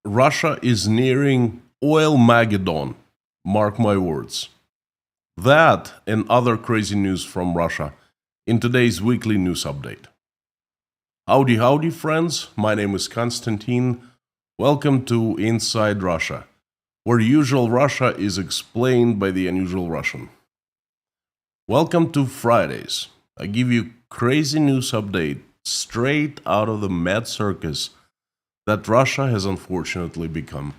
Russia is nearing oil Mageddon. Mark my words. That and other crazy news from Russia in today's weekly news update. Howdy, howdy, friends. My name is Konstantin. Welcome to Inside Russia, where usual Russia is explained by the unusual Russian. Welcome to Fridays. I give you crazy news update straight out of the mad circus that Russia has unfortunately become.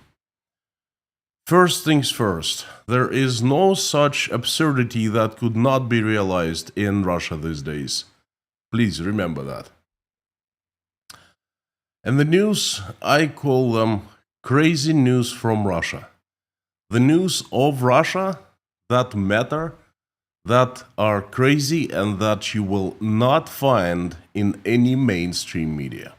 First things first, there is no such absurdity that could not be realized in Russia these days. Please remember that. And the news, I call them crazy news from Russia. The news of Russia that matter, that are crazy, and that you will not find in any mainstream media.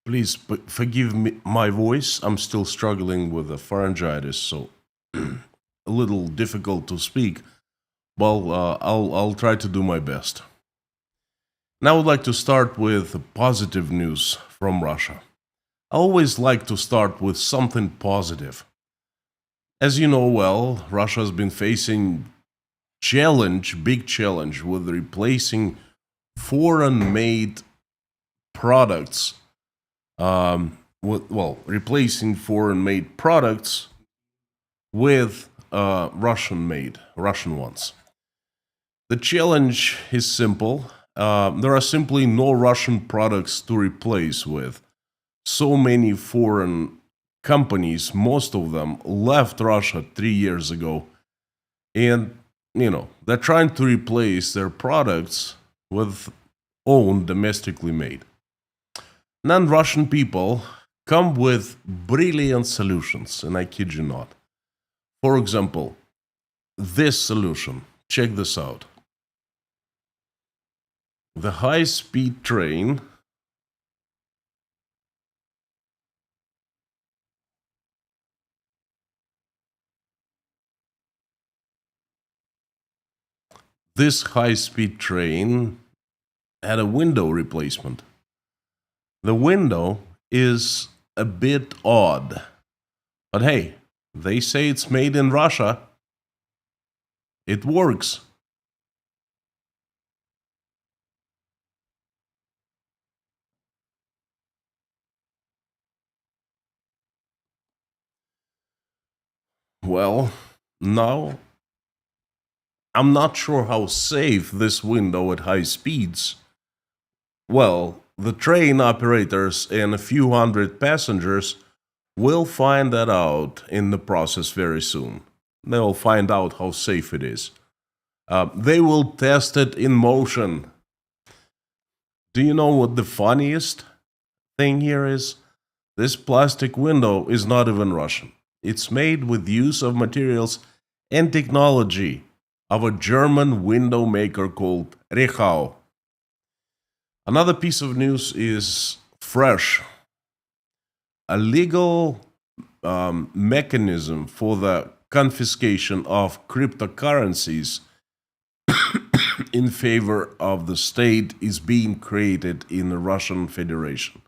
Please forgive me my voice. I'm still struggling with a pharyngitis, so a little difficult to speak. Well, I'll try to do my best. Now, I would like to start with positive news from Russia. I always like to start with something positive. As you know well, Russia has been facing big challenge with replacing foreign-made products. Replacing foreign-made products with Russian ones. The challenge is simple. There are simply no Russian products to replace with. So many foreign companies, most of them, left Russia 3 years ago, and they're trying to replace their products with own domestically made. Non-Russian people come with brilliant solutions, and I kid you not. For example, this solution. Check this out. The high-speed train this high-speed train had a window replacement. The window is a bit odd, but hey, they say it's made in Russia. It works. Well, now I'm not sure how safe this window at high speeds. Well, the train operators and a few hundred passengers will find that out in the process very soon. They'll find out how safe it is. They will test it in motion. Do you know what the funniest thing here is? This plastic window is not even Russian. It's made with use of materials and technology of a German window maker called Rehau. Another piece of news is fresh. A legal mechanism for the confiscation of cryptocurrencies in favor of the state is being created in the Russian Federation.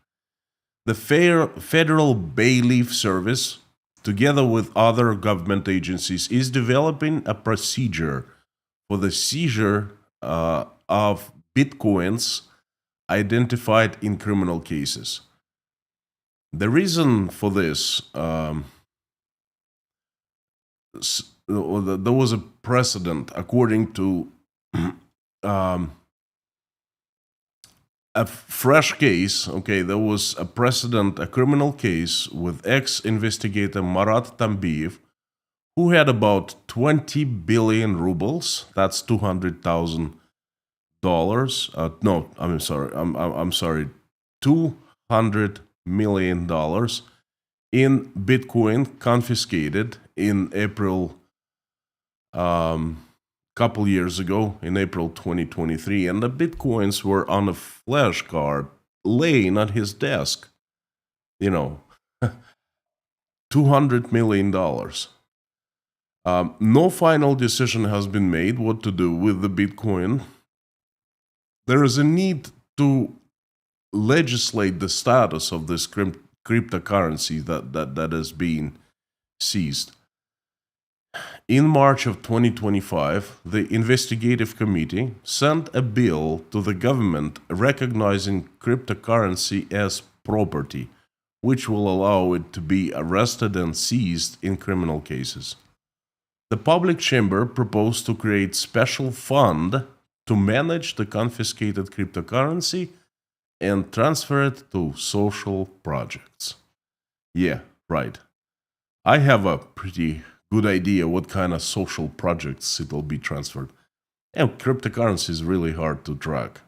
The Federal Bailiff Service, together with other government agencies, is developing a procedure for the seizure of bitcoins identified in criminal cases. The reason for this, there was a precedent according to a fresh case. Okay, there was a precedent, a criminal case with ex-investigator Marat Tambiev, who had about 20 billion rubles. That's $200,000. No, I'm sorry. I'm sorry. $200 million in Bitcoin confiscated in April, couple years ago, in April 2023, and the Bitcoins were on a flash card laying on his desk. $200 million. No final decision has been made what to do with the Bitcoin. There is a need to legislate the status of this cryptocurrency that is being seized. In March of 2025, the investigative committee sent a bill to the government recognizing cryptocurrency as property, which will allow it to be arrested and seized in criminal cases. The public chamber proposed to create special fund to manage the confiscated cryptocurrency and transfer it to social projects. Yeah, right. I have a pretty good idea what kind of social projects it'll be transferred. And cryptocurrency is really hard to track.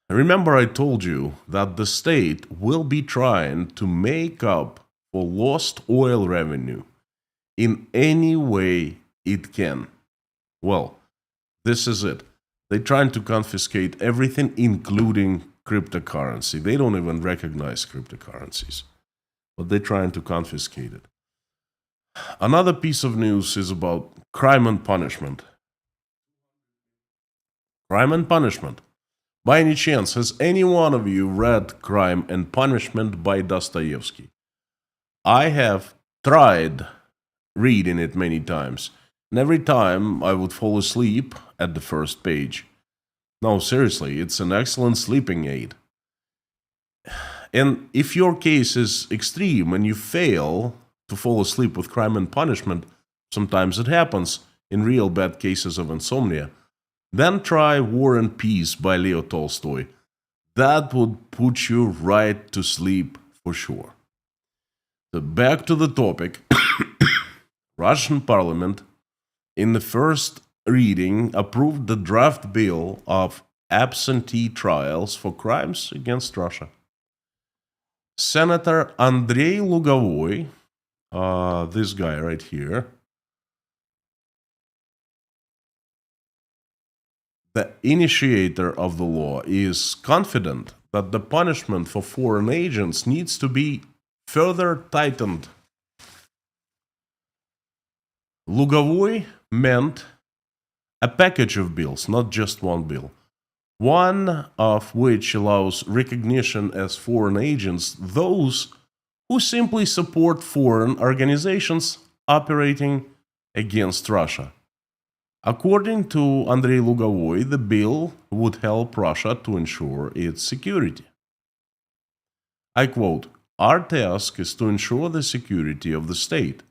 Remember, I told you that the state will be trying to make up for lost oil revenue in any way it can. Well, this is it. They're trying to confiscate everything, including cryptocurrency. They don't even recognize cryptocurrencies, but they're trying to confiscate it. Another piece of news is about crime and punishment. Crime and Punishment. By any chance, has any one of you read Crime and Punishment by Dostoevsky? I have tried reading it many times, and every time I would fall asleep at the first page. No, seriously, it's an excellent sleeping aid. And if your case is extreme and you fail to fall asleep with Crime and Punishment, sometimes it happens in real bad cases of insomnia, then try War and Peace by Leo Tolstoy. That would put you right to sleep for sure. So back to the topic. Russian parliament, in the first reading, approved the draft bill of absentee trials for crimes against Russia. Senator Andrei Lugovoy, this guy right here, the initiator of the law, is confident that the punishment for foreign agents needs to be further tightened. Lugovoy meant a package of bills, not just one bill, one of which allows recognition as foreign agents those who simply support foreign organizations operating against Russia. According to Andrei Lugovoy, the bill would help Russia to ensure its security. I quote, "Our task is to ensure the security of the state,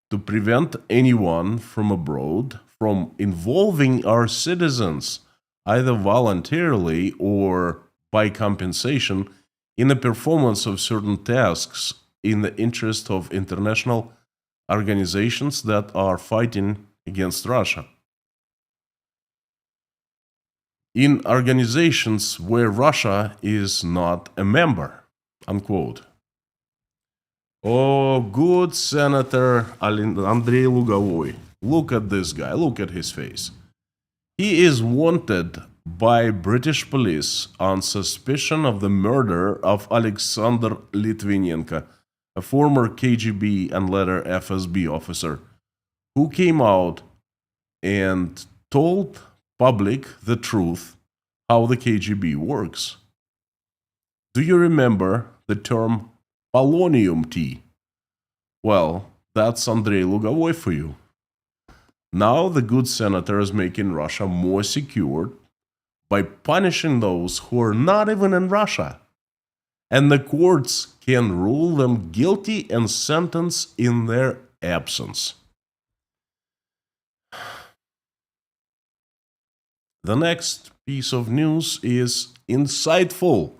to prevent anyone from abroad from involving our citizens, either voluntarily or by compensation, in the performance of certain tasks in the interest of international organizations that are fighting against Russia. In organizations where Russia is not a member." Unquote. Oh, good Senator Andrei Lugovoy. Look at this guy. Look at his face. He is wanted by British police on suspicion of the murder of Alexander Litvinenko, a former KGB and later FSB officer, who came out and told public the truth how the KGB works. Do you remember the term polonium tea? Well, that's Andrei Lugovoy for you. Now the good senator is making Russia more secure by punishing those who are not even in Russia. And the courts can rule them guilty and sentence in their absence. The next piece of news is insightful.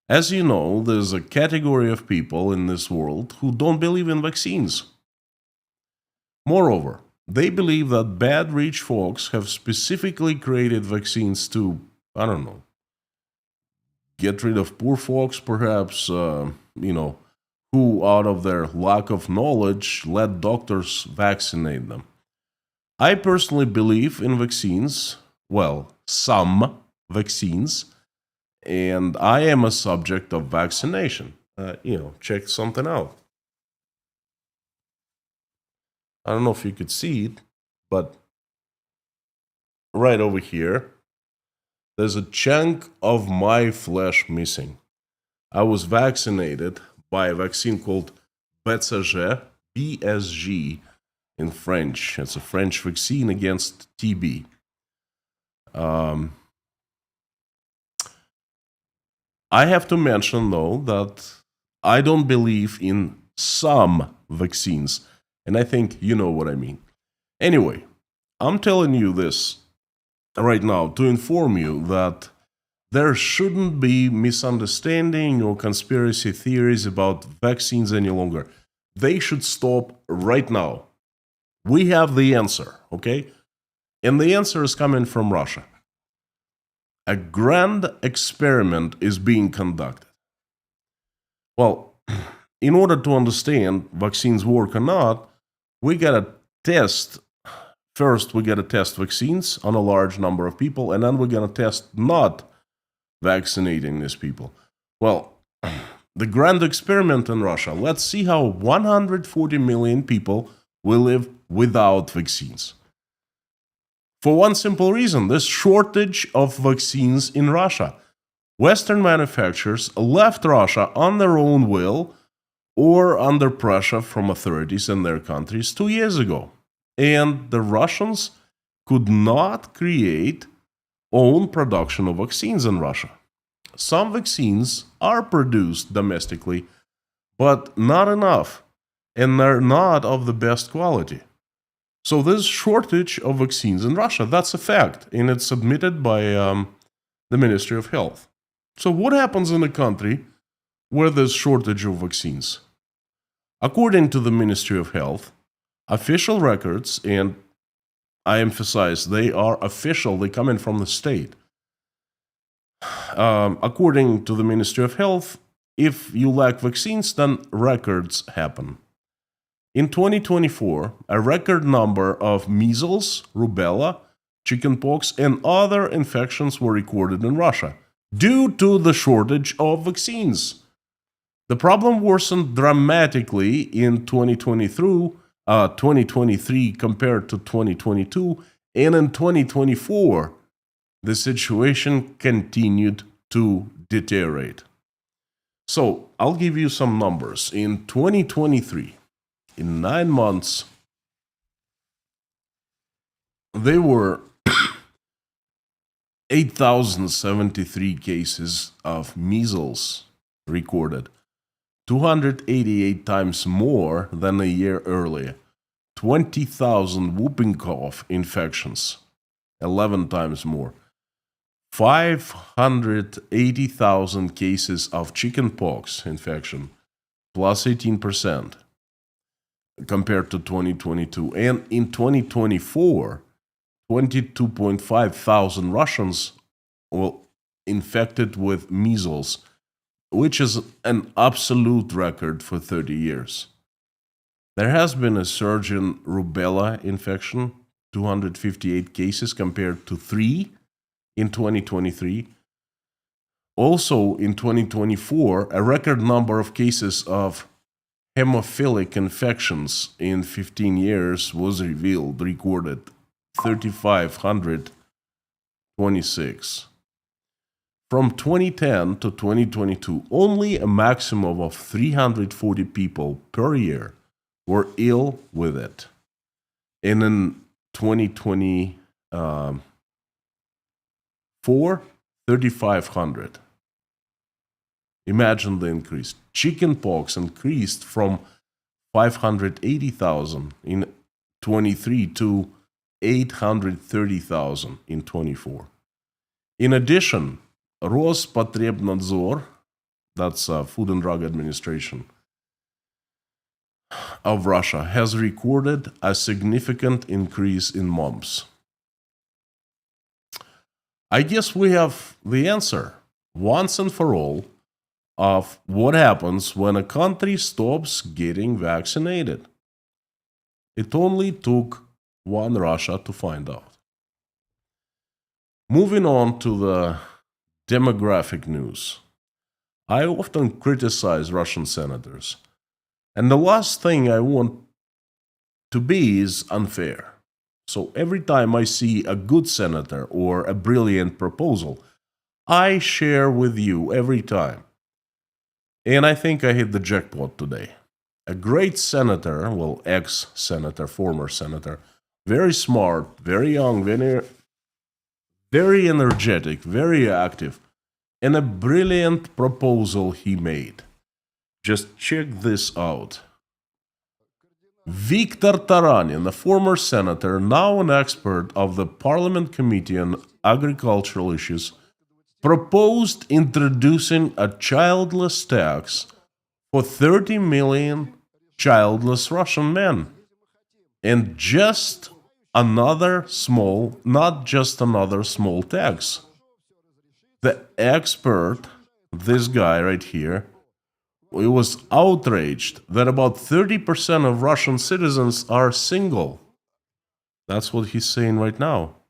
As you know, there's a category of people in this world who don't believe in vaccines. Moreover, they believe that bad rich folks have specifically created vaccines to, I don't know, get rid of poor folks, perhaps, who out of their lack of knowledge let doctors vaccinate them. I personally believe in vaccines, well, some vaccines, and I am a subject of vaccination. Check something out. I don't know if you could see it, but right over here, there's a chunk of my flesh missing. I was vaccinated by a vaccine called BSG, BSG in French. It's a French vaccine against TB. I have to mention, though, that I don't believe in some vaccines. And I think you know what I mean. Anyway, I'm telling you this right now to inform you that there shouldn't be misunderstanding or conspiracy theories about vaccines any longer. They should stop right now. We have the answer, okay? And the answer is coming from Russia. A grand experiment is being conducted. Well, in order to understand vaccines work or not, we gotta test. First, we gotta test vaccines on a large number of people, and then we're gonna test not vaccinating these people. Well, the grand experiment in Russia. Let's see how 140 million people will live without vaccines. For one simple reason, there's shortage of vaccines in Russia. Western manufacturers left Russia on their own will or under pressure from authorities in their countries 2 years ago. And the Russians could not create own production of vaccines in Russia. Some vaccines are produced domestically, but not enough, and they're not of the best quality. So there's shortage of vaccines in Russia. That's a fact, and it's admitted by the Ministry of Health. So what happens in a country where there's shortage of vaccines? According to the Ministry of Health, official records, and I emphasize they are official, they come in from the state. According to the Ministry of Health, if you lack vaccines, then records happen. In 2024, a record number of measles, rubella, chickenpox, and other infections were recorded in Russia due to the shortage of vaccines. The problem worsened dramatically in 2023 compared to 2022, and in 2024, the situation continued to deteriorate. So, I'll give you some numbers. In 2023, in 9 months, there were 8,073 cases of measles recorded, 288 times more than a year earlier. 20,000 whooping cough infections, 11 times more. 580,000 cases of chickenpox infection, plus 18% compared to 2022. And in 2024, 22.5 thousand Russians were infected with measles, which is an absolute record for 30 years. There has been a surge in rubella infection, 258 cases compared to 3 in 2023. Also in 2024, a record number of cases of hemophilic infections in 15 years was recorded, 3,526. From 2010 to 2022, only a maximum of 340 people per year were ill with it. And in 2024, 3,500. Imagine the increase. Chickenpox increased from 580,000 in 23 to 830,000 in 24. In addition, Rospotrebnadzor, that's Food and Drug Administration of Russia, has recorded a significant increase in mumps. I guess we have the answer once and for all of what happens when a country stops getting vaccinated. It only took one Russia to find out. Moving on to the demographic news. I often criticize Russian senators, and the last thing I want to be is unfair. So every time I see a good senator or a brilliant proposal, I share with you every time. And I think I hit the jackpot today. A great senator, well, ex-senator, former senator, very smart, very young, very energetic, very active, and a brilliant proposal he made. Just check this out. Viktor Taranin, a former senator, now an expert of the Parliament Committee on Agricultural Issues, proposed introducing a childless tax for 30 million childless Russian men. And just another small, not just another small tax. The expert, this guy right here, he was outraged that about 30% of Russian citizens are single. That's what he's saying right now. –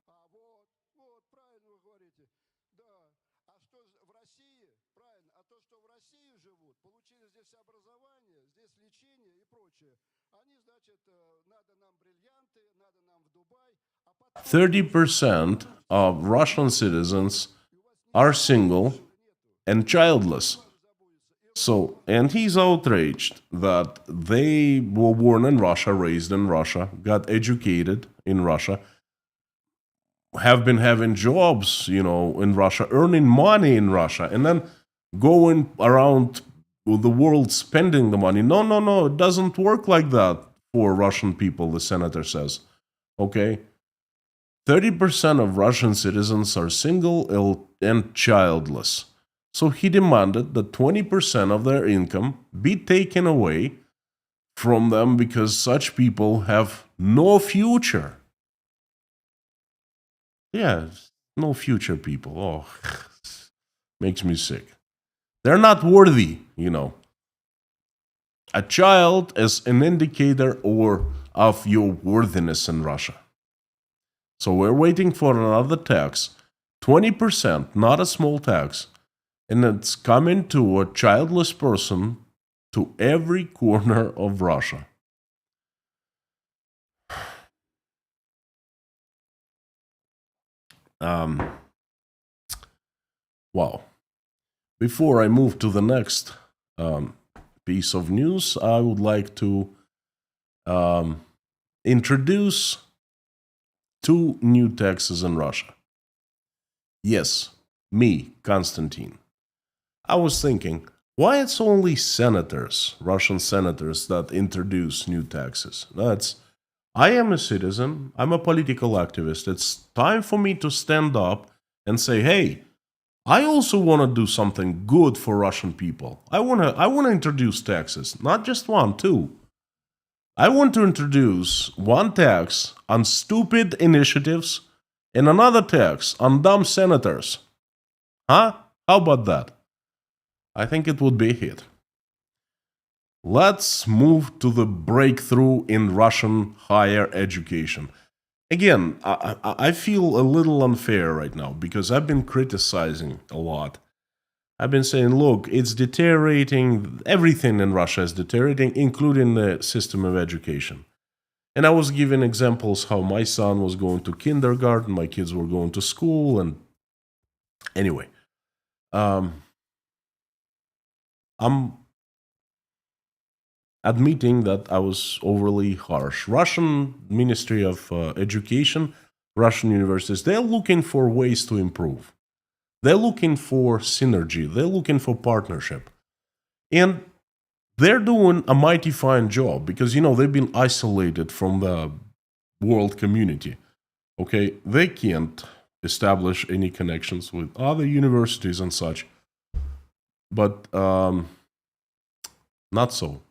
30% of Russian citizens are single and childless. So, and he's outraged that they were born in Russia, raised in Russia, got educated in Russia, have been having jobs, in Russia, earning money in Russia, and then going around the world spending the money. No, no, no, it doesn't work like that for Russian people, the senator says. Okay? 30% of Russian citizens are single, ill, and childless. So he demanded that 20% of their income be taken away from them because such people have no future. Yeah, no future people. Oh, makes me sick. They're not worthy, A child is an indicator of your worthiness in Russia. So we're waiting for another tax, 20%, not a small tax, and it's coming to a childless person to every corner of Russia. Wow. Before I move to the next piece of news, I would like to introduce 2 new taxes in Russia. Yes, me, Konstantin. I was thinking, why it's only senators, Russian senators, that introduce new taxes? I am a citizen, I'm a political activist. It's time for me to stand up and say, hey, I also want to do something good for Russian people. I want to introduce taxes, not just 1, 2. I want to introduce 1 tax on stupid initiatives and another tax on dumb senators. Huh? How about that? I think it would be a hit. Let's move to the breakthrough in Russian higher education. Again, I feel a little unfair right now because I've been criticizing a lot. I've been saying, look, it's deteriorating. Everything in Russia is deteriorating, including the system of education. And I was giving examples how my son was going to kindergarten, my kids were going to school, and anyway. I'm admitting that I was overly harsh. Russian Ministry of Education, Russian universities, they're looking for ways to improve. They're looking for synergy. They're looking for partnership. And they're doing a mighty fine job because, they've been isolated from the world community. Okay, they can't establish any connections with other universities and such. But not so.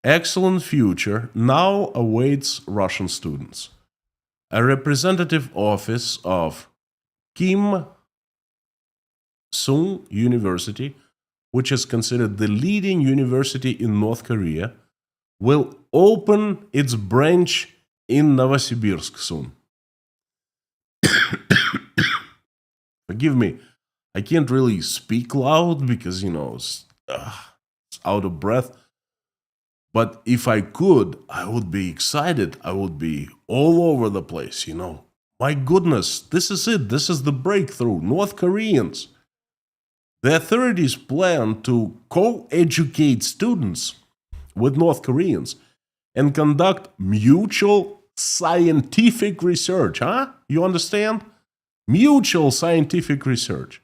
Excellent future now awaits Russian students. A representative office of Kim Sung University, which is considered the leading university in North Korea, will open its branch in Novosibirsk soon. Forgive me, I can't really speak loud because, it's out of breath. But if I could, I would be excited. I would be all over the place, My goodness, this is it. This is the breakthrough. North Koreans, The authorities plan to co-educate students with North Koreans and conduct mutual scientific research. You understand? Mutual scientific research.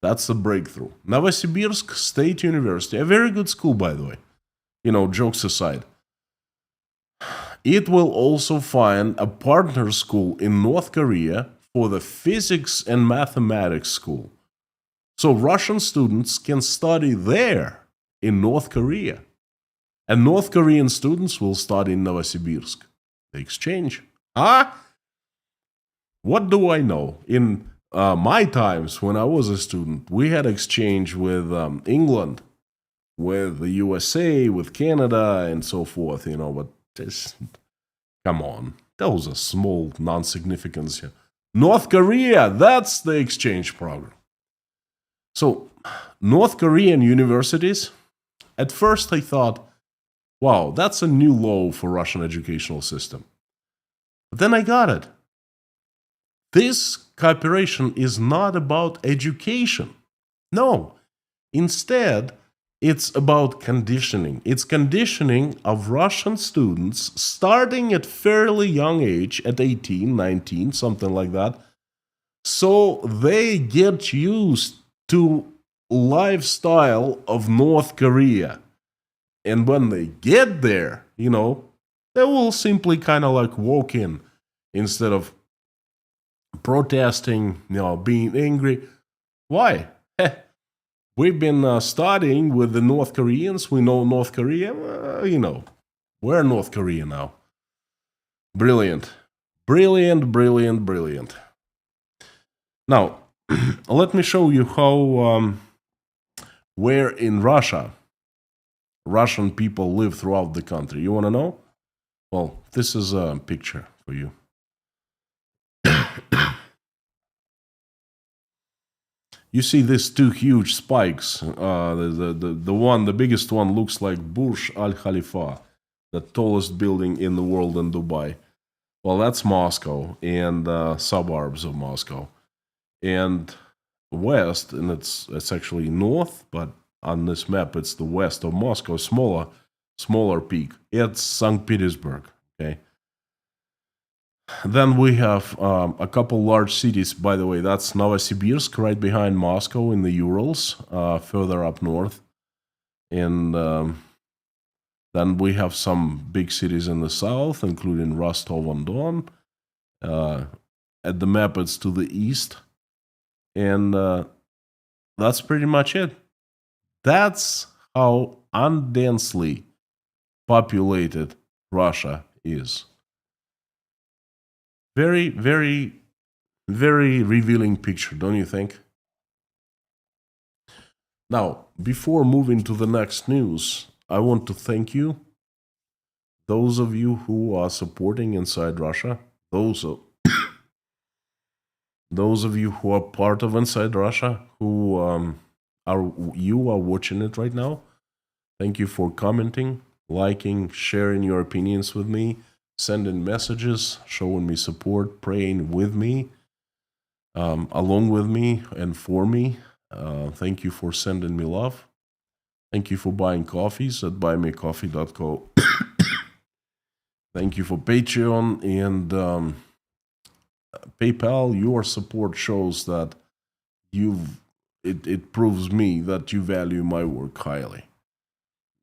That's the breakthrough. Novosibirsk State University, a very good school, by the way. Jokes aside. It will also find a partner school in North Korea for the physics and mathematics school. So Russian students can study there in North Korea. And North Korean students will study in Novosibirsk. The exchange. What do I know? In my times, when I was a student, we had exchange with England, with the USA, with Canada, and so forth, but this, come on. Those are small non-significance here. North Korea, that's the exchange program. So, North Korean universities, at first I thought, wow, that's a new low for Russian educational system. But then I got it. This cooperation is not about education. No. Instead, it's about conditioning. It's conditioning of Russian students starting at fairly young age, at 18, 19, something like that, so they get used to lifestyle of North Korea. And when they get there, they will simply kind of like walk in instead of protesting, being angry. Why? We've been studying with the North Koreans. We know North Korea. We're North Korea now. Brilliant. Brilliant, brilliant, brilliant. Now, let me show you how, where in Russia, Russian people live throughout the country. You want to know? Well, this is a picture for you. You see these two huge spikes. The biggest one looks like Burj Al Khalifa, the tallest building in the world in Dubai. Well, that's Moscow and suburbs of Moscow. And west, and it's actually north, but on this map it's the west of Moscow, smaller peak. It's St. Petersburg. Okay. Then we have a couple large cities. By the way, that's Novosibirsk, right behind Moscow in the Urals, further up north. And then we have some big cities in the south, including Rostov-on-Don. At the map, it's to the east. And that's pretty much it. That's how undensely populated Russia is. Very, very, very revealing picture, don't you think? Now, before moving to the next news, I want to thank you, those of you who are supporting Inside Russia, those of you who are part of Inside Russia, who are watching it right now. Thank you for commenting, liking, sharing your opinions with me, sending messages, showing me support, praying with me, along with me and for me. Thank you for sending me love. Thank you for buying coffees at buymecoffee.co. Thank you for Patreon and PayPal. Your support shows that it proves me that you value my work highly.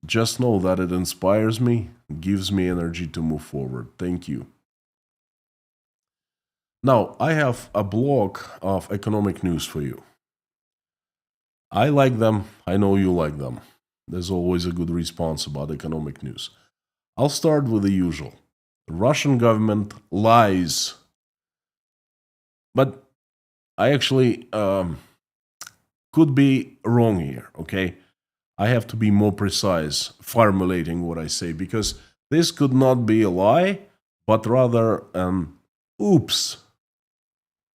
Just know that it inspires me, gives me energy to move forward. Thank you. Now, I have a block of economic news for you. I like them. I know you like them. There's always a good response about economic news. I'll start with the usual. The Russian government lies. But I actually could be wrong here, okay? I have to be more precise formulating what I say, because this could not be a lie, but rather oops.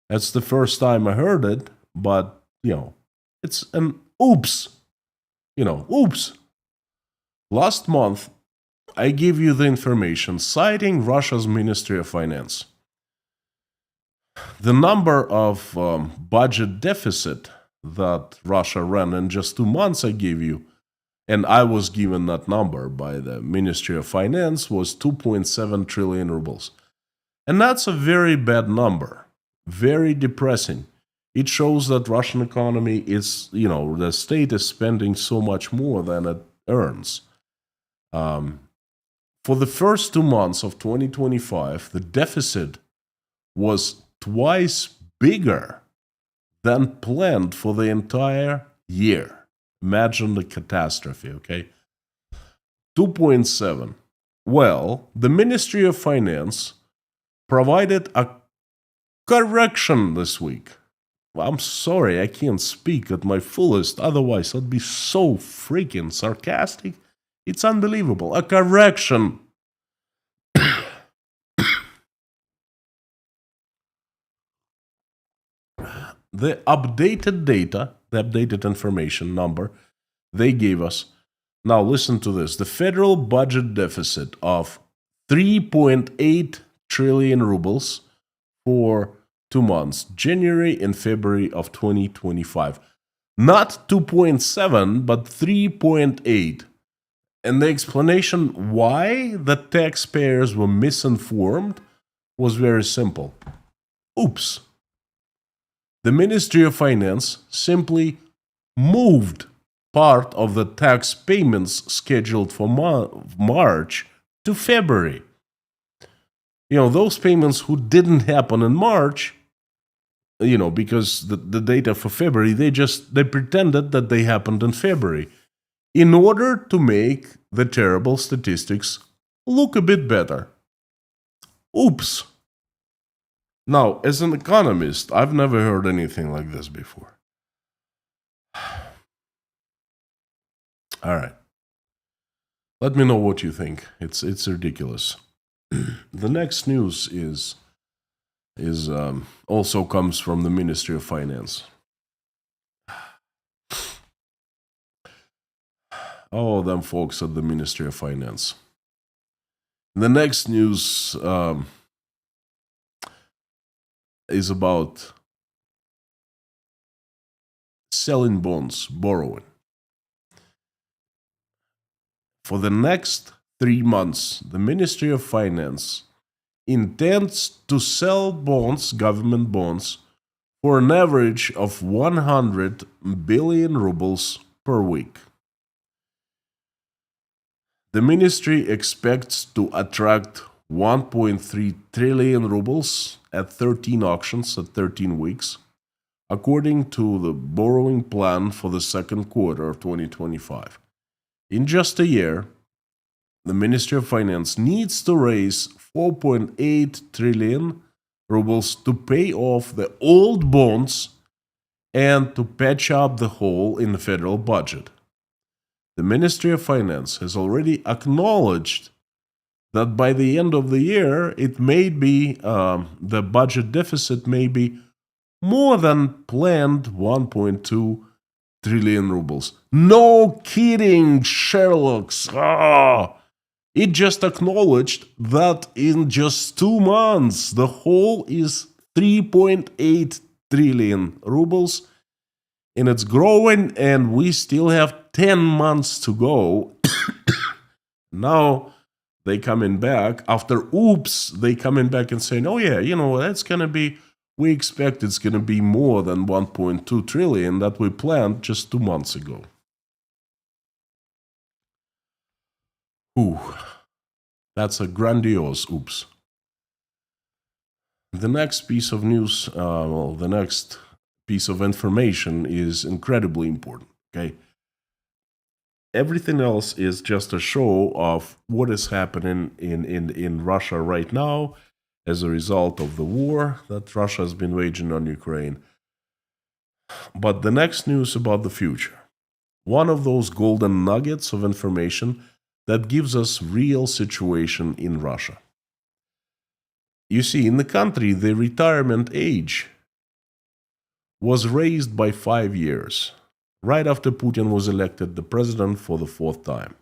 That's the first time I heard it, but, it's an oops. Oops. Last month, I gave you the information citing Russia's Ministry of Finance. The number of budget deficit that Russia ran in just 2 months I gave you, and I was given that number by the Ministry of Finance, was 2.7 trillion rubles. And that's a very bad number, very depressing. It shows that Russian economy is, the state is spending so much more than it earns. For the first 2 months of 2025, the deficit was twice bigger than planned for the entire year. Imagine the catastrophe, okay? 2.7. Well, the Ministry of Finance provided a correction this week. I'm sorry, I can't speak at my fullest, otherwise I'd be so freaking sarcastic. It's unbelievable. A correction. The updated data, the updated information number they gave us. Now listen to this. The federal budget deficit of 3.8 trillion rubles for 2 months, January and February of 2025. Not 2.7, but 3.8. And the explanation why the taxpayers were misinformed was very simple. Oops. The Ministry of Finance simply moved part of the tax payments scheduled for March to February. Those payments who didn't happen in March, because the data for February, they pretended that they happened in February in order to make the terrible statistics look a bit better. Oops. Now, as an economist, I've never heard anything like this before. All right. Let me know what you think. It's ridiculous. The next news is also comes from the Ministry of Finance. Oh, them folks at the Ministry of Finance. The next news is about selling bonds, borrowing. For the next 3 months, the Ministry of Finance intends to sell bonds, government bonds, for an average of 100 billion rubles per week. The ministry expects to attract 1.3 trillion rubles at 13 auctions at 13 weeks, according to the borrowing plan for the second quarter of 2025. In just a year, the Ministry of Finance needs to raise 4.8 trillion rubles to pay off the old bonds and to patch up the hole in the federal budget. The Ministry of Finance has already acknowledged that by the end of the year, it may be the budget deficit may be more than planned 1.2 trillion rubles. No kidding, Sherlock's. It just acknowledged that in just 2 months, the hole is 3.8 trillion rubles, and it's growing, and we still have 10 months to go. Now they coming back after oops, they coming back and saying, oh yeah, that's going to be, we expect it's going to be more than 1.2 trillion that we planned just 2 months ago. Ooh, that's a grandiose oops. The next piece of news, the next piece of information is incredibly important, okay? Everything else is just a show of what is happening in Russia right now as a result of the war that Russia has been waging on Ukraine. But the next news about the future, one of those golden nuggets of information that gives us real situation in Russia. You see, in the country, the retirement age was raised by 5 years, right after Putin was elected the president for the 4th time.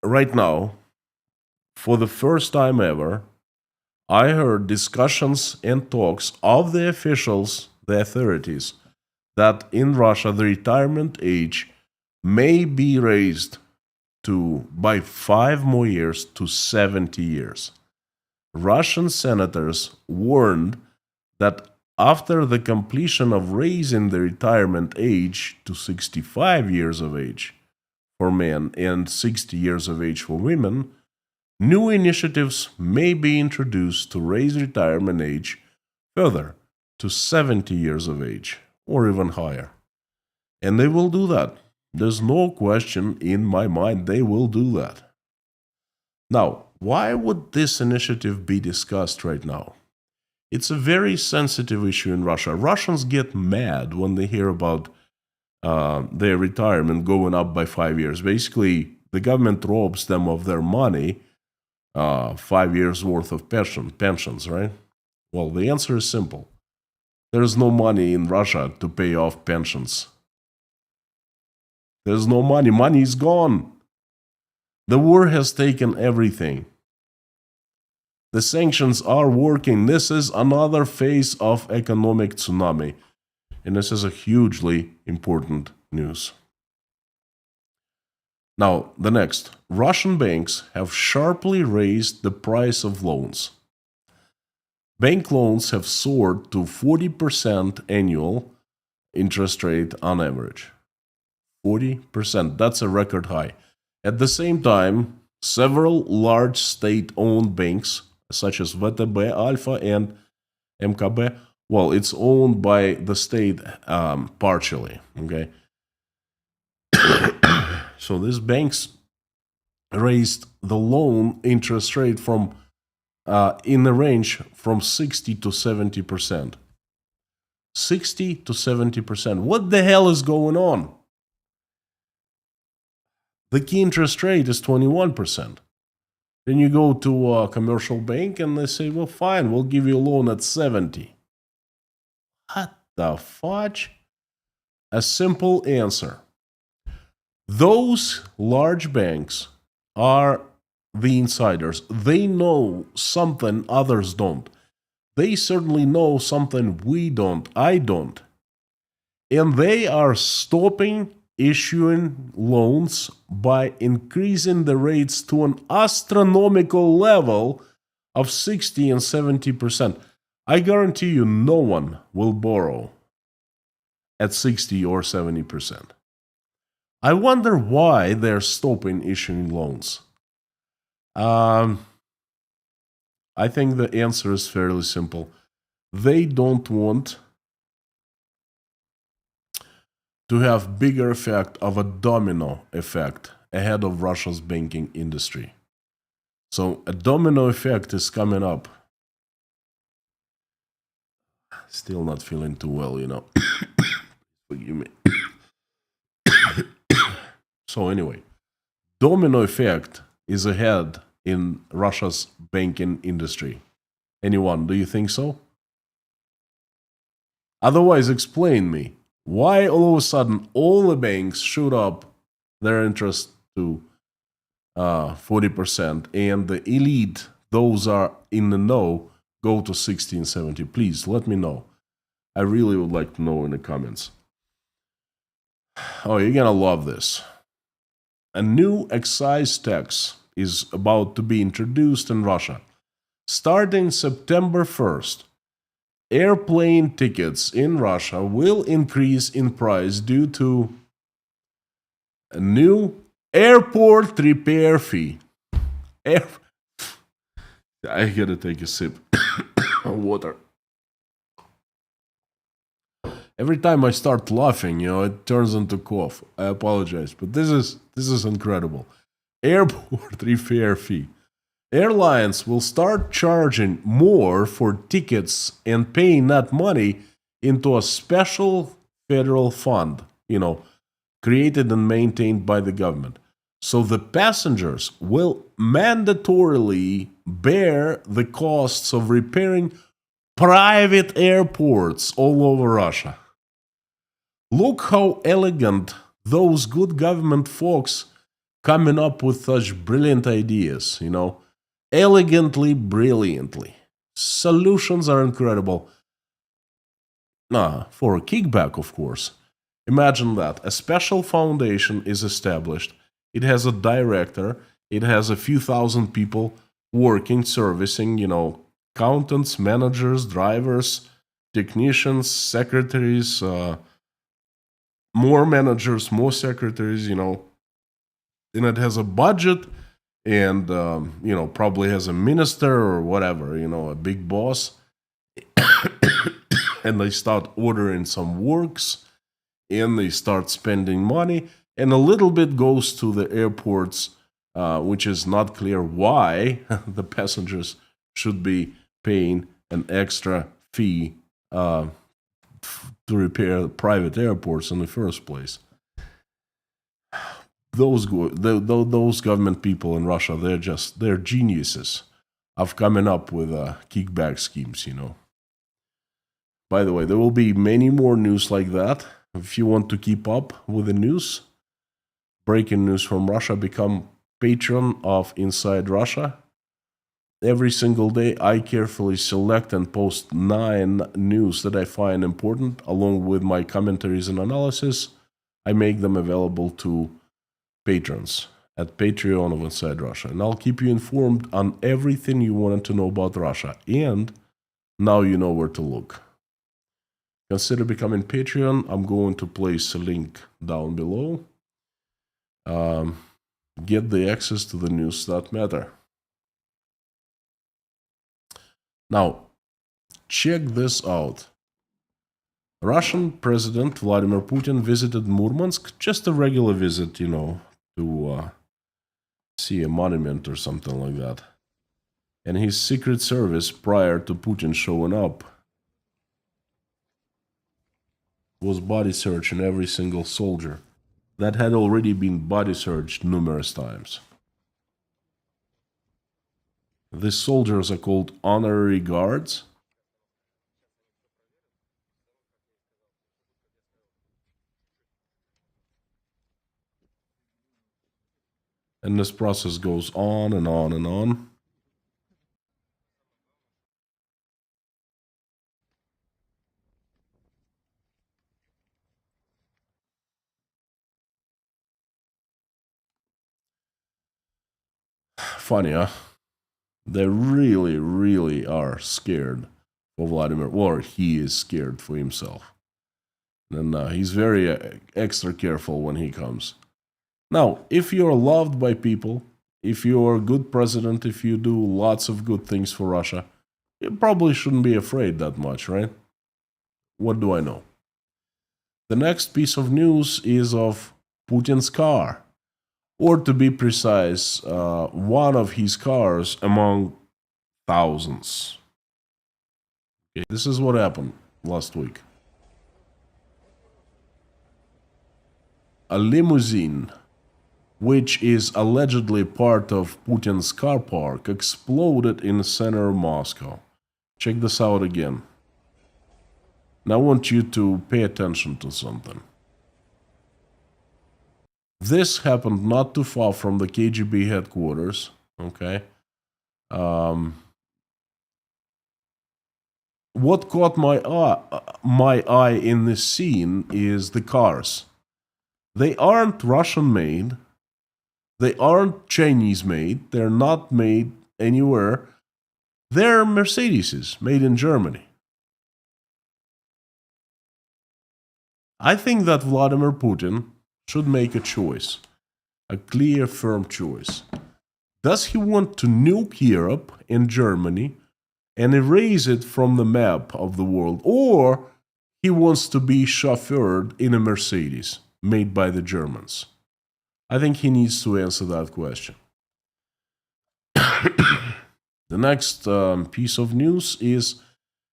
Right now, for the first time ever, I heard discussions and talks of the officials, the authorities, that in Russia the retirement age may be raised to by 5 more years to 70 years. Russian senators warned that after the completion of raising the retirement age to 65 years of age for men and 60 years of age for women, new initiatives may be introduced to raise retirement age further to 70 years of age or even higher. And they will do that. There's no question in my mind they will do that. Now, why would this initiative be discussed right now? It's a very sensitive issue in Russia. Russians get mad when they hear about their retirement going up by 5 years. Basically, the government robs them of their money, 5 years worth of pensions, right? Well, the answer is simple. There's no money in Russia to pay off pensions. There's no money. Money is gone. The war has taken everything. The sanctions are working. This is another phase of economic tsunami. And this is a hugely important news. Now, the next. Russian banks have sharply raised the price of loans. Bank loans have soared to 40% annual interest rate on average. 40%. That's a record high. At the same time, several large state-owned banks, such as VTB, Alpha, and MKB, well, it's owned by the state partially, okay? So these banks raised the loan interest rate from in the range from 60 to 70%. 60 to 70%. What the hell is going on? The key interest rate is 21%. Then you go to a commercial bank and they say, well, fine, we'll give you a loan at 70. What the fudge? A simple answer. Those large banks are the insiders. They know something others don't. They certainly know something we don't. I don't. And they are stopping issuing loans by increasing the rates to an astronomical level of 60 and 70%. I guarantee you no one will borrow at 60 or 70%. I wonder why they're stopping issuing loans. I think the answer is fairly simple. They don't want to have bigger effect of a domino effect ahead of Russia's banking industry. So a domino effect is coming up. Still not feeling too well, you know. Forgive me. So anyway, domino effect is ahead in Russia's banking industry. Anyone, do you think so? Otherwise, explain me. Why all of a sudden all the banks shoot up their interest to 40% and the elite, those are in the know, go to 60 and 70? Please let me know. I really would like to know in the comments. Oh, you're gonna love this. A new excise tax is about to be introduced in Russia. Starting September 1st, airplane tickets in Russia will increase in price due to a new airport repair fee. I gotta take a sip of water. Every time I start laughing, you know, it turns into cough. I apologize, but this is incredible. Airport repair fee. Airlines will start charging more for tickets and paying that money into a special federal fund, you know, created and maintained by the government. So the passengers will mandatorily bear the costs of repairing private airports all over Russia. Look how elegant those good government folks coming up with such brilliant ideas, you know. Elegantly, brilliantly. Solutions are incredible. For a kickback, of course. Imagine that. A special foundation is established. It has a director. It has a few thousand people working, servicing, accountants, managers, drivers, technicians, secretaries, more managers, more secretaries, And it has a budget and, probably has a minister or whatever, a big boss. And they start ordering some works and they start spending money, and a little bit goes to the airports, which is not clear why the passengers should be paying an extra fee to repair private airports in the first place. Those government people in Russia, they're geniuses of coming up with kickback schemes, By the way, there will be many more news like that. If you want to keep up with the news, breaking news from Russia, become patron of Inside Russia. Every single day, I carefully select and post 9 news that I find important, along with my commentaries and analysis. I make them available to patrons at Patreon of Inside Russia. And I'll keep you informed on everything you wanted to know about Russia. And now you know where to look. Consider becoming Patreon. I'm going to place a link down below. Get the access to the news that matter. Now, check this out. Russian President Vladimir Putin visited Murmansk, just a regular visit, to see a monument or something like that. And his Secret Service, prior to Putin showing up, was body searching every single soldier that had already been body searched numerous times. These soldiers are called honorary guards. And this process goes on and on and on. Funny, huh? They really, really are scared for Vladimir, or he is scared for himself. And he's very extra careful when he comes. Now, if you're loved by people, if you're a good president, if you do lots of good things for Russia, you probably shouldn't be afraid that much, right? What do I know? The next piece of news is of Putin's car. Or to be precise, one of his cars among thousands. Okay, this is what happened last week. A limousine, which is allegedly part of Putin's car park, exploded in the center of Moscow. Check this out again. Now I want you to pay attention to something. This happened not too far from the KGB headquarters, okay? What caught my eye in this scene is the cars. They aren't Russian made. They aren't Chinese made. They're not made anywhere. They're Mercedeses made in Germany. I think that Vladimir Putin should make a choice, a clear, firm choice. Does he want to nuke Europe and Germany and erase it from the map of the world, or he wants to be chauffeured in a Mercedes made by the Germans? I think he needs to answer that question. The next piece of news is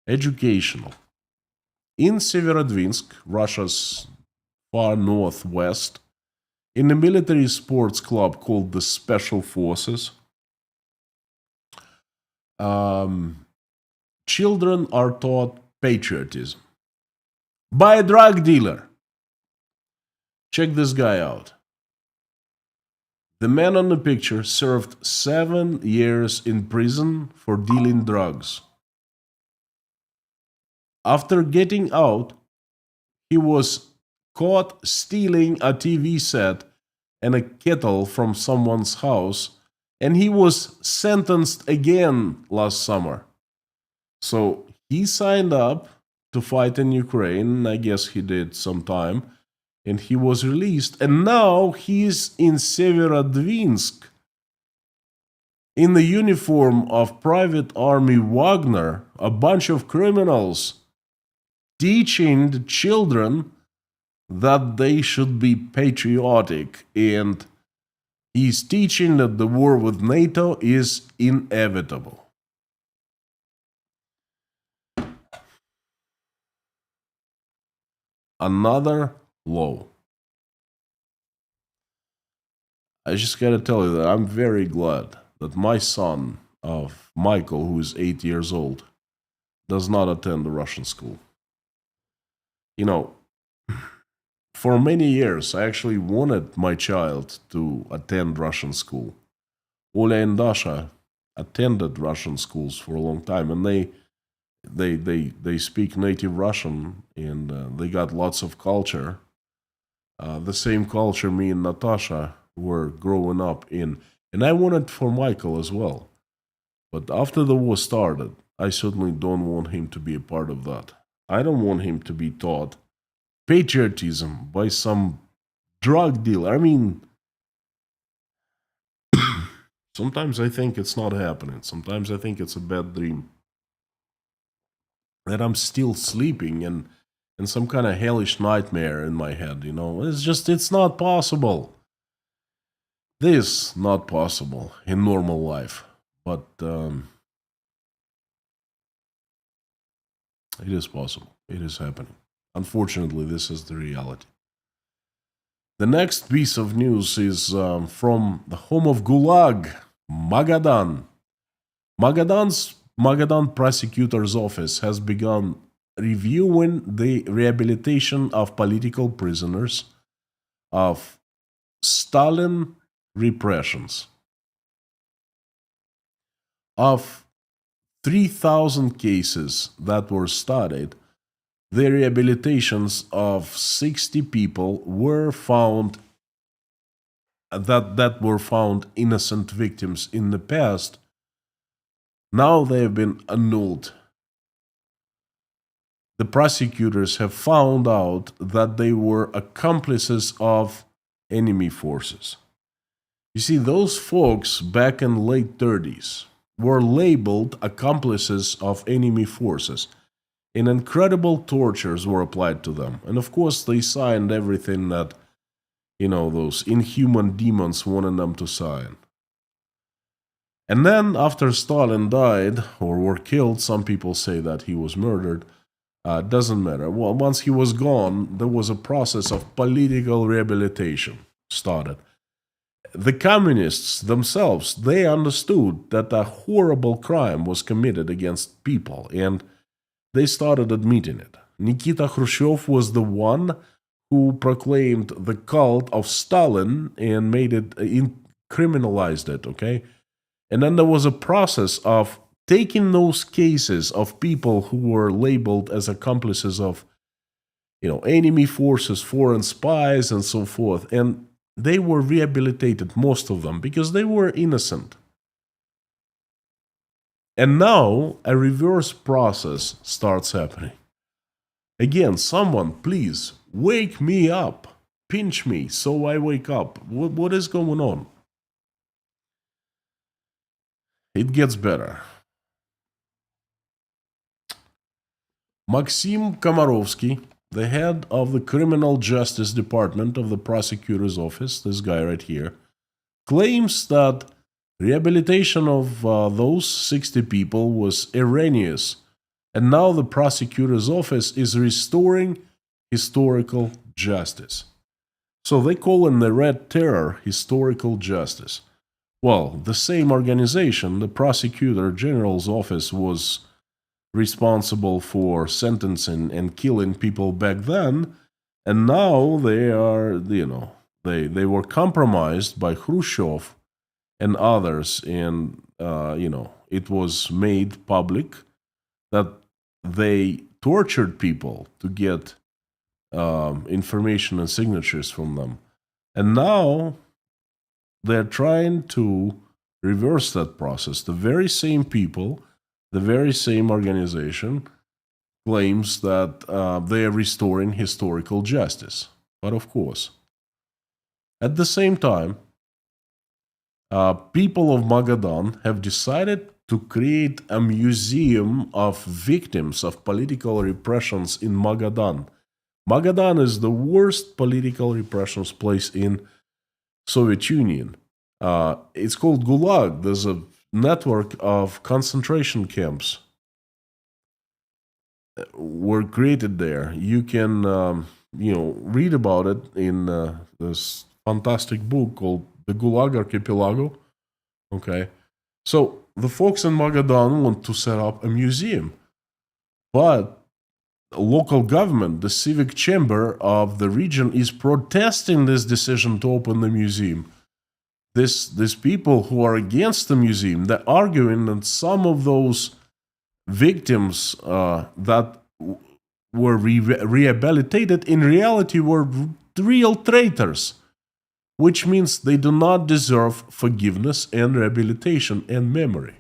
educational. In Severodvinsk, Russia's far northwest, in a military sports club called the Special Forces, children are taught patriotism by a drug dealer. Check this guy out. The man on the picture served 7 years in prison for dealing drugs. After getting out, he was caught stealing a TV set and a kettle from someone's house, and he was sentenced again last summer. So he signed up to fight in Ukraine. I guess he did some time, and he was released. And now he's in Severodvinsk in the uniform of Private Army Wagner, a bunch of criminals teaching the children that they should be patriotic, and he's teaching that the war with NATO is inevitable. Another low. I just gotta tell you that I'm very glad that my son of Michael, who is 8 years old, does not attend the Russian school. You know, for many years, I actually wanted my child to attend Russian school. Oля and Dasha attended Russian schools for a long time, and they speak native Russian, and they got lots of culture. The same culture me and Natasha were growing up in, and I wanted for Michael as well. But after the war started, I certainly don't want him to be a part of that. I don't want him to be taught patriotism by some drug dealer. I mean, sometimes I think it's not happening. Sometimes I think it's a bad dream. That I'm still sleeping and some kind of hellish nightmare in my head, you know. It's not possible. This not possible in normal life. But it is possible. It is happening. Unfortunately, this is the reality. The next piece of news is from the home of Gulag, Magadan. Magadan prosecutor's office has begun reviewing the rehabilitation of political prisoners of Stalin repressions. Of 3,000 cases that were studied, the rehabilitations of 60 people were found that were found innocent victims in the past. Now they have been annulled. The prosecutors have found out that they were accomplices of enemy forces. You see, those folks back in the late 30s were labeled accomplices of enemy forces, and incredible tortures were applied to them. And of course, they signed everything that, those inhuman demons wanted them to sign. And then, after Stalin died or were killed, some people say that he was murdered. Doesn't matter. Well, once he was gone, there was a process of political rehabilitation started. The communists themselves, they understood that a horrible crime was committed against people, and they started admitting it. Nikita Khrushchev was the one who proclaimed the cult of Stalin and made it, criminalized it, okay? And then there was a process of taking those cases of people who were labeled as accomplices of, enemy forces, foreign spies, and so forth, and they were rehabilitated, most of them, because they were innocent. And now a reverse process starts happening. Again, someone, please, wake me up. Pinch me so I wake up. What is going on? It gets better. Maxim Komarovsky, the head of the Criminal Justice Department of the prosecutor's office, this guy right here, claims that rehabilitation of those 60 people was erroneous, and now the prosecutor's office is restoring historical justice. So they call in the Red Terror historical justice. Well, the same organization, the prosecutor general's office, was responsible for sentencing and killing people back then, and now they are, they were compromised by Khrushchev and others, and it was made public that they tortured people to get information and signatures from them. And now they're trying to reverse that process. The very same people, the very same organization claims that they are restoring historical justice. But of course, at the same time, people of Magadan have decided to create a museum of victims of political repressions in Magadan. Magadan is the worst political repressions place in Soviet Union. It's called Gulag. There's a network of concentration camps were created there. You can read about it in this fantastic book called The Gulag Archipelago. Okay, so the folks in Magadan want to set up a museum, but the local government, the civic chamber of the region, is protesting this decision to open the museum. These people who are against the museum, they're arguing that some of those victims that were rehabilitated in reality were real traitors, which means they do not deserve forgiveness and rehabilitation and memory.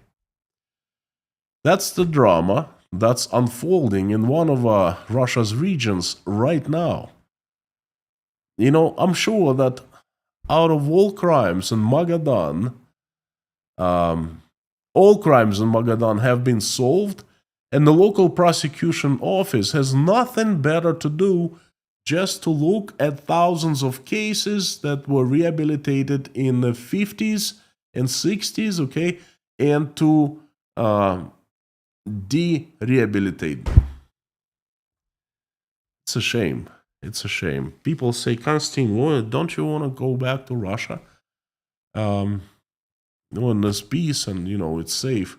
That's the drama that's unfolding in one of Russia's regions right now. I'm sure that out of all crimes in Magadan, all crimes in Magadan have been solved, and the local prosecution office has nothing better to do just to look at thousands of cases that were rehabilitated in the 50s and 60s, okay, and to de-rehabilitate them. It's a shame. It's a shame. People say, Konstantin, don't you want to go back to Russia? When there's peace and, it's safe.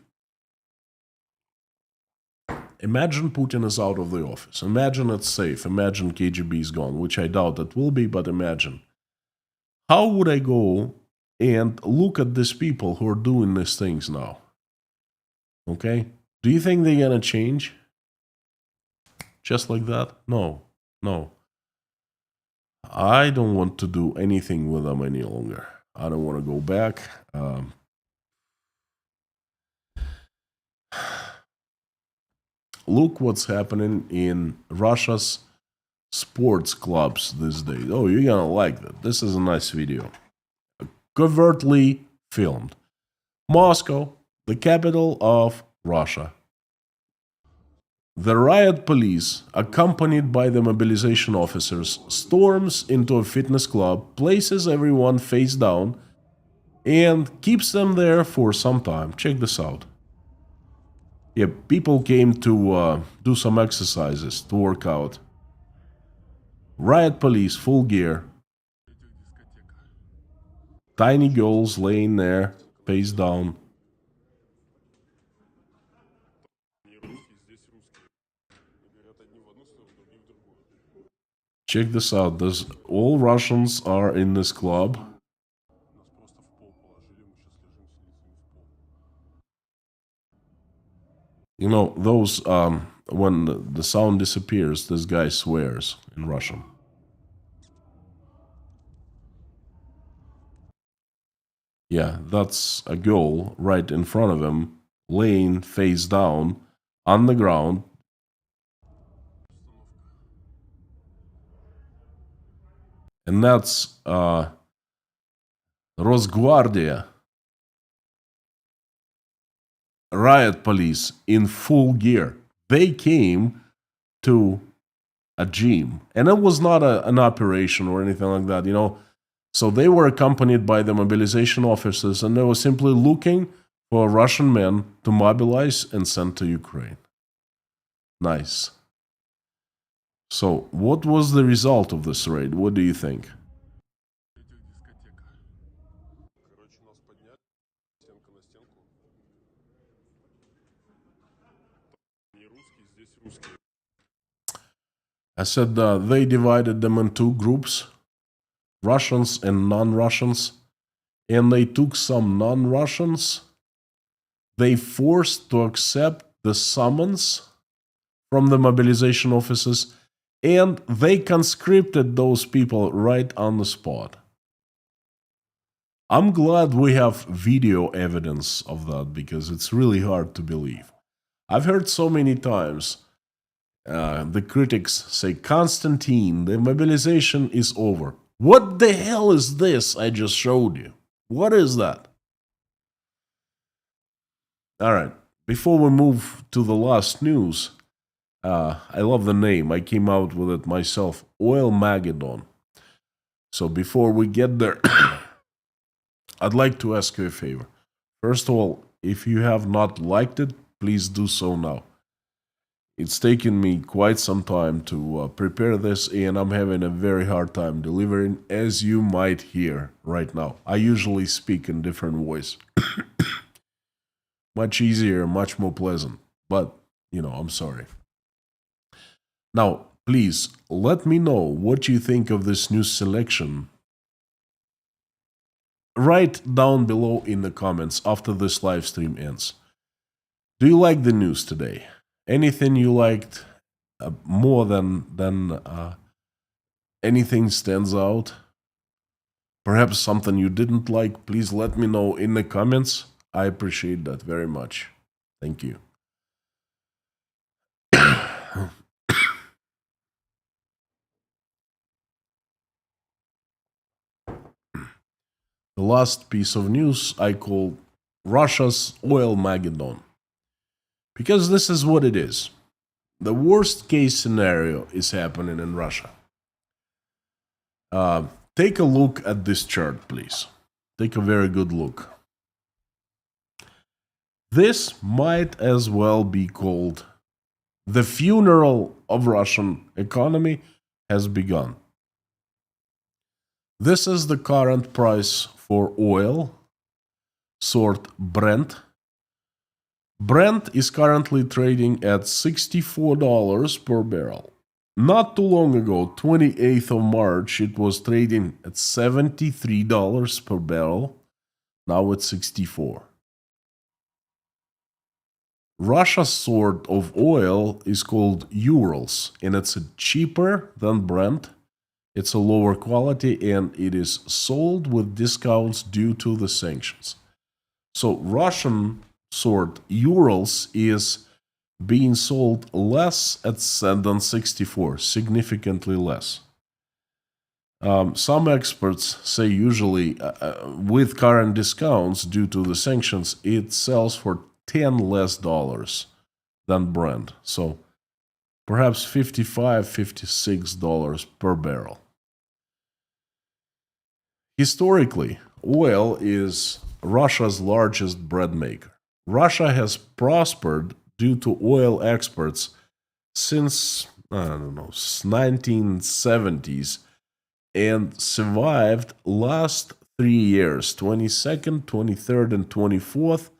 Imagine Putin is out of the office. Imagine it's safe. Imagine KGB is gone, which I doubt it will be, but imagine. How would I go and look at these people who are doing these things now? Okay? Do you think they're going to change? Just like that? No. I don't want to do anything with them any longer. I don't want to go back. Look what's happening in Russia's sports clubs these days. Oh, you're gonna like that. This is a nice video. Covertly filmed. Moscow, the capital of Russia. The riot police, accompanied by the mobilization officers, storms into a fitness club, places everyone face down, and keeps them there for some time. Check this out. Yeah, people came to do some exercises, to work out. Riot police, full gear. Tiny girls laying there, face down. Check this out. All Russians are in this club. Those, when the sound disappears, this guy swears in Russian. Yeah, that's a girl right in front of him, laying face down on the ground. And that's Rosguardia. Riot police in full gear. They came to a gym, and it was not an operation or anything like that, So they were accompanied by the mobilization officers, and they were simply looking for Russian men to mobilize and send to Ukraine. Nice. So, what was the result of this raid? What do you think? I said they divided them in two groups, Russians and non-Russians, and they took some non-Russians. They forced to accept the summons from the mobilization offices, and they conscripted those people right on the spot. I'm glad we have video evidence of that because it's really hard to believe. I've heard so many times the critics say, Constantine, the mobilization is over. What the hell is this I just showed you? What is that? All right, before we move to the last news, I love the name. I came out with it myself, Oil Mageddon. So before we get there, I'd like to ask you a favor. First of all, if you have not liked it, please do so now. It's taken me quite some time to prepare this, and I'm having a very hard time delivering, as you might hear right now. I usually speak in different voice. Much easier, much more pleasant. But, I'm sorry. Now, please, let me know what you think of this new selection. Write down below in the comments after this live stream ends. Do you like the news today? Anything you liked more than anything stands out? Perhaps something you didn't like? Please let me know in the comments. I appreciate that very much. Thank you. The last piece of news I call Russia's Oil Mageddon. Because this is what it is. The worst case scenario is happening in Russia. Take a look at this chart, please. Take a very good look. This might as well be called the funeral of Russian economy has begun. This is the current price for oil, sort Brent. Brent is currently trading at $64 per barrel. Not too long ago, 28th of March, it was trading at $73 per barrel. Now it's $64. Russia's sort of oil is called Urals, and it's cheaper than Brent. It's a lower quality, and it is sold with discounts due to the sanctions. So Russian sort Urals is being sold less than 64, significantly less. Some experts say usually with current discounts due to the sanctions, it sells for $10 less than Brent. So perhaps $55, $56 per barrel. Historically, oil is Russia's largest bread maker. Russia has prospered due to oil exports since, 1970s and survived last 3 years, 22nd, 23rd, and 24th,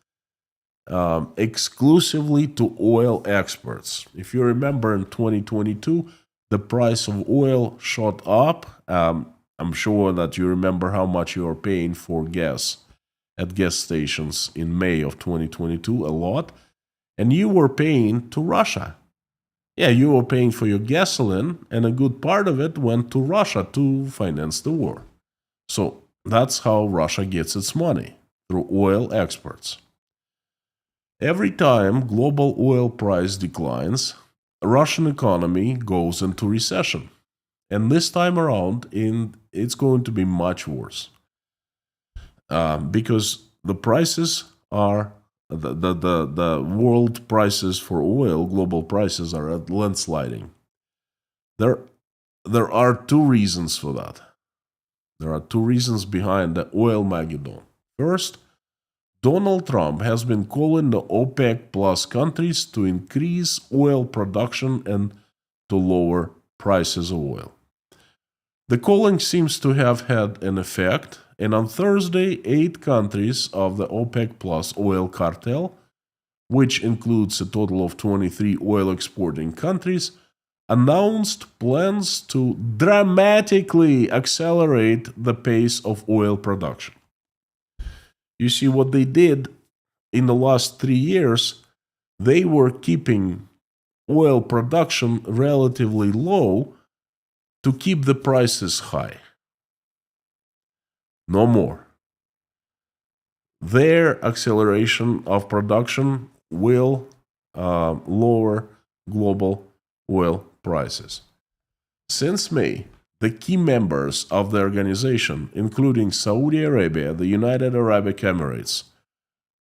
exclusively to oil exports. If you remember in 2022, the price of oil shot up. I'm sure that you remember how much you are paying for gas at gas stations in May of 2022, a lot. And you were paying to Russia. Yeah, you were paying for your gasoline, and a good part of it went to Russia to finance the war. So that's how Russia gets its money, through oil exports. Every time global oil price declines, the Russian economy goes into recession. And this time around, it's going to be much worse. Because the prices are, the world prices for oil, global prices are landsliding. There are two reasons for that. There are two reasons behind the oil Mageddon. First, Donald Trump has been calling the OPEC plus countries to increase oil production and to lower prices of oil. The calling seems to have had an effect, and on Thursday, 8 countries of the OPEC plus oil cartel, which includes a total of 23 oil exporting countries, announced plans to dramatically accelerate the pace of oil production. You see, what they did in the last 3 years, they were keeping oil production relatively low to keep the prices high. No more. Their acceleration of production will lower global oil prices. Since May, the key members of the organization, including Saudi Arabia, the United Arab Emirates,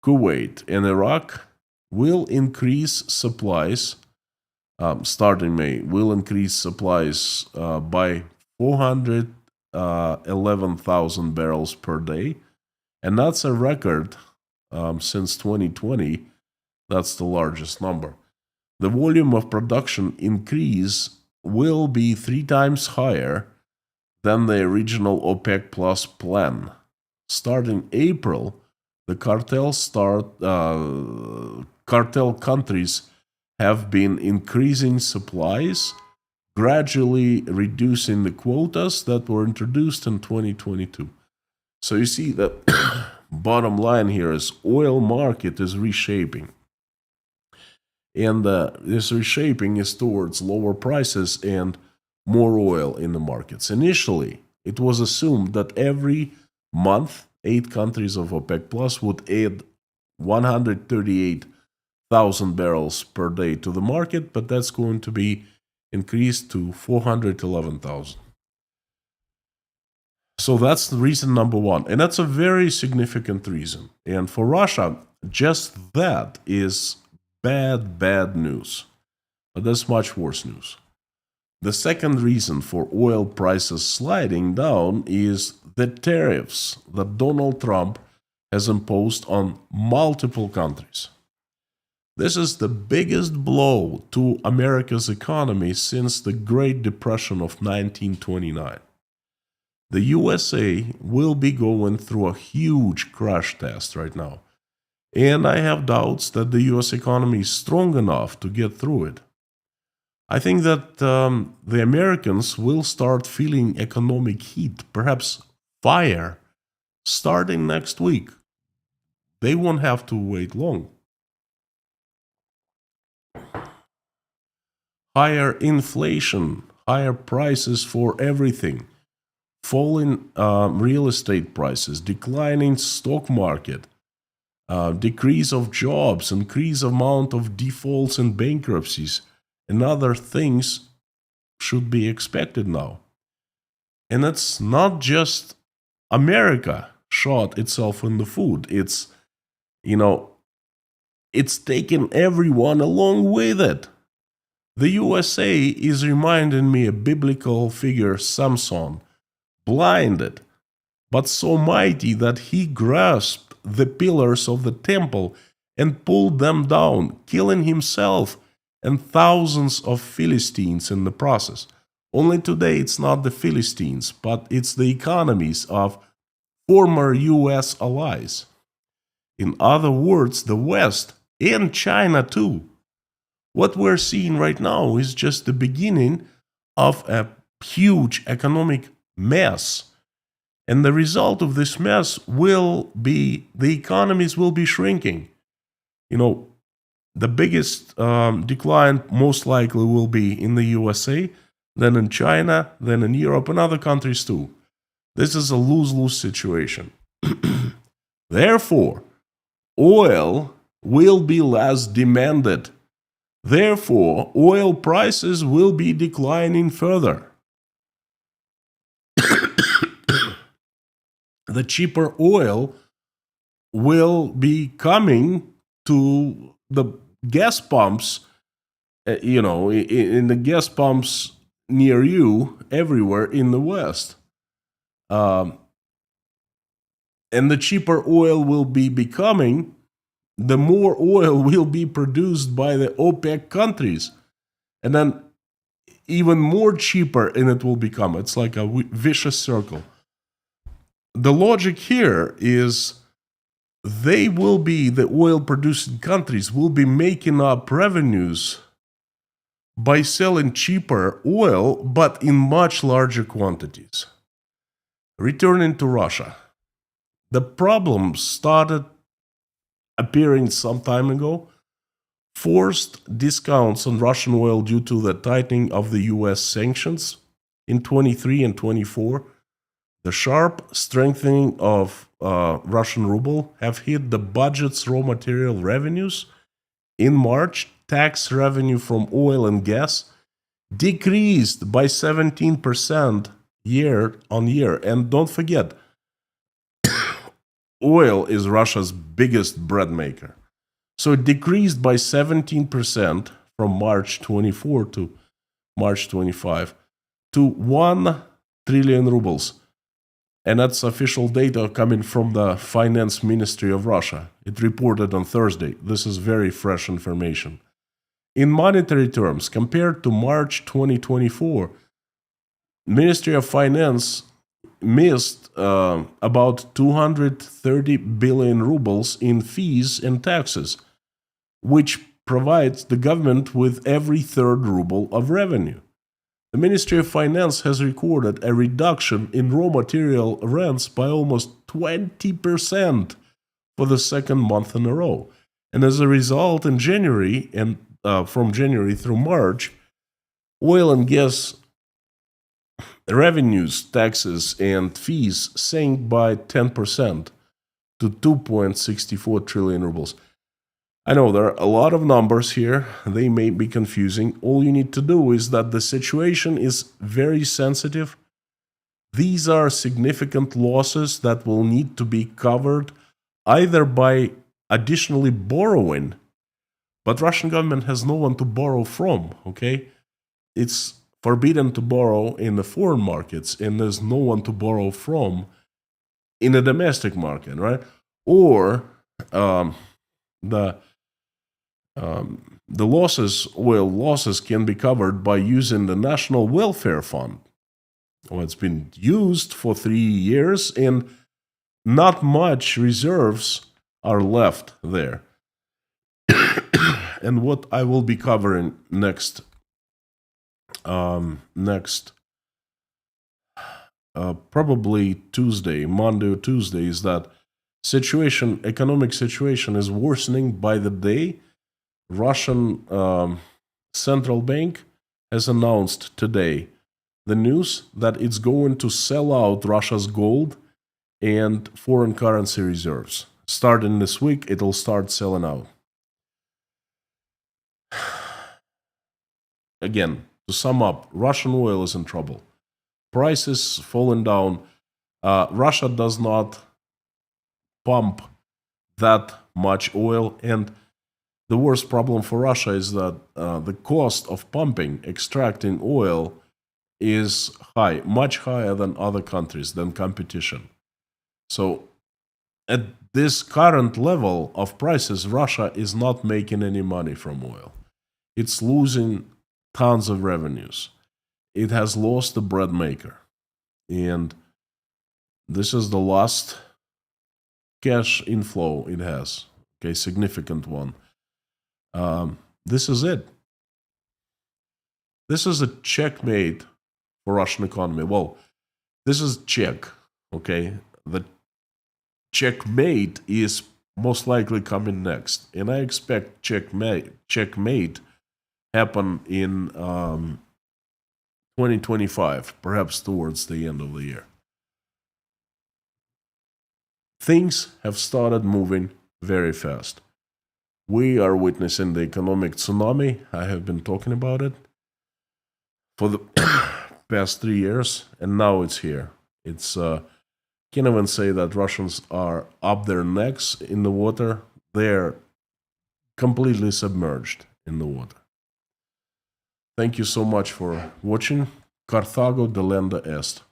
Kuwait, and Iraq, will increase supplies, starting May, will increase supplies by 411,000 barrels per day. And that's a record since 2020. That's the largest number. The volume of production increase will be 3 times higher than the original OPEC Plus plan. Starting April, the cartel countries have been increasing supplies, gradually reducing the quotas that were introduced in 2022. So you see that bottom line here is oil market is reshaping. And this reshaping is towards lower prices and more oil in the markets. Initially, it was assumed that every month, 8 countries of OPEC Plus would add 138,000 barrels per day to the market, but that's going to be increased to 411,000. So that's the reason number one. And that's a very significant reason. And for Russia, just that is bad news. But that's much worse news. The second reason for oil prices sliding down is the tariffs that Donald Trump has imposed on multiple countries. This is the biggest blow to America's economy since the Great Depression of 1929. The USA will be going through a huge crash test right now. And I have doubts that the US economy is strong enough to get through it. I think that the Americans will start feeling economic heat, perhaps fire, starting next week. They won't have to wait long. Higher inflation, higher prices for everything, falling real estate prices, declining stock market, decrease of jobs, increase amount of defaults and bankruptcies, and other things should be expected now. And it's not just America shot itself in the foot. It's, it's taken everyone along with it. The USA is reminding me a biblical figure, Samson, blinded, but so mighty that he grasped the pillars of the temple and pulled them down, killing himself and thousands of Philistines in the process. Only today it's not the Philistines, but it's the economies of former US allies. In other words, the West and China too. What we're seeing right now is just the beginning of a huge economic mess. And the result of this mess will be the economies will be shrinking. The biggest decline most likely will be in the USA, then in China, then in Europe and other countries too. This is a lose-lose situation. Therefore, oil will be less demanded. Therefore, oil prices will be declining further. The cheaper oil will be coming to the gas pumps, in the gas pumps near you, everywhere in the West. And the cheaper oil will be becoming, the more oil will be produced by the OPEC countries. And then even more cheaper, and it will become. It's like a vicious circle. The logic here is the oil producing countries will be making up revenues by selling cheaper oil, but in much larger quantities. Returning to Russia, the problem started appearing some time ago forced discounts on Russian oil due to the tightening of the US sanctions in 23 and 24. The sharp strengthening of Russian ruble have hit the budget's raw material revenues. In March, tax revenue from oil and gas decreased by 17% year on year. And don't forget, oil is Russia's biggest bread maker. So it decreased by 17% from March 24 to March 25 to 1 trillion rubles. And that's official data coming from the Finance Ministry of Russia. It reported on Thursday. This is very fresh information. In monetary terms, compared to March 2024, Ministry of Finance missed about 230 billion rubles in fees and taxes, which provides the government with every third ruble of revenue. The Ministry of Finance has recorded a reduction in raw material rents by almost 20% for the second month in a row. And as a result, in January and from January through March, oil and gas revenues, taxes, and fees sank by 10% to 2.64 trillion rubles. I know there are a lot of numbers here. They may be confusing. All you need to do is that the situation is very sensitive. These are significant losses that will need to be covered either by additionally borrowing, but Russian government has no one to borrow from, okay? It's forbidden to borrow in the foreign markets, and there's no one to borrow from in the domestic market, right? Or the losses, oil losses, can be covered by using the National Welfare Fund. Well, it's been used for 3 years, and not much reserves are left there. And what I will be covering next, probably Tuesday, Monday or Tuesday, is that economic situation is worsening by the day. Russian central bank has announced today the news that it's going to sell out Russia's gold and foreign currency reserves. Starting this week, it'll start selling out. Again, to sum up, Russian oil is in trouble. Prices falling down. Russia does not pump that much oil, and the worst problem for Russia is that the cost of pumping, extracting oil is high, much higher than other countries, than competition. So at this current level of prices, Russia is not making any money from oil. It's losing tons of revenues. It has lost the bread maker. And this is the last cash inflow it has, okay, significant one. This is it. This is a checkmate for Russian economy. Well, this is check, okay? The checkmate is most likely coming next, and I expect checkmate happen in 2025, perhaps towards the end of the year. Things have started moving very fast. We are witnessing the economic tsunami. I have been talking about it for the past 3 years, and now it's here. It's can't even say that Russians are up their necks in the water. They're completely submerged in the water. Thank you so much for watching. Carthago delenda est.